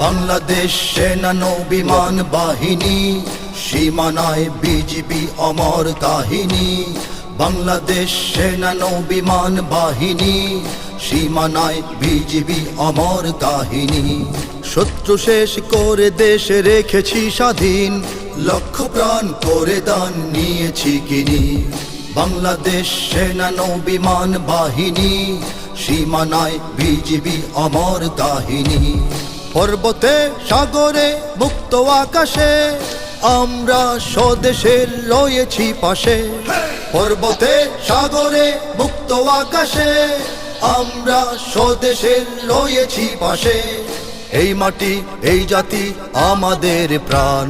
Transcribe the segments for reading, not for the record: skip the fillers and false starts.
বাংলাদেশ সেনা নৌবিমান বাহিনী, সীমানায় বিজিবি অমর কাহিনী। বাংলাদেশ সেনা নৌবিমান বাহিনী, সীমানায় বিজিবি অমর কাহিনী। শত্রু শেষ করে দেশ রেখেছি স্বাধীন, লক্ষ প্রাণ করে দান নিয়েছি কিনি। বাংলাদেশ সেনা নৌবিমান বাহিনী, সীমানায় বিজিবি অমর কাহিনী। পর্বতে সাগরে মুক্ত আকাশে আমরা স্বদেশের রয়েছি পাশে। পর্বতে সাগরে মুক্ত আকাশে আমরা স্বদেশের রয়েছি পাশে। এই মাটি এই জাতি আমাদের প্রাণ,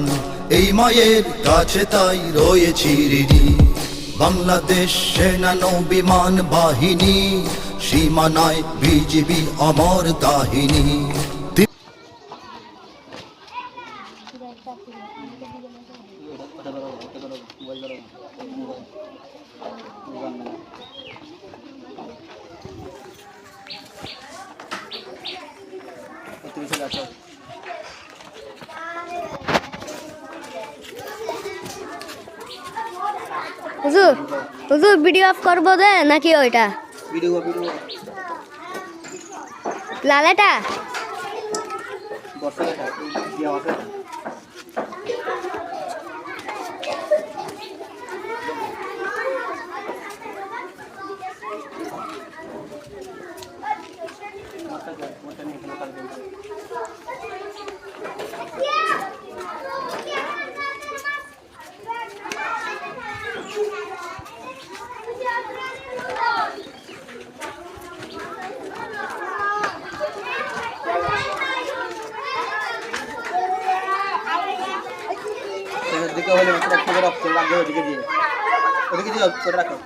এই মায়ের কাছে তাই রয়েছি ঋণী। বাংলাদেশ সেনা নৌবিমান বাহিনী, সীমানায় বিজিবি অমর কাহিনী। হুজুর হুজুর ভিডিও অফ করবো দে নাকি ওইটা ভিডিও লালেটা বর্ষাটা দিয়া আছে। দিকে হলে রাখতে লাগবে ওদিকে দিয়ে ওদিকে দিয়ে রাখো।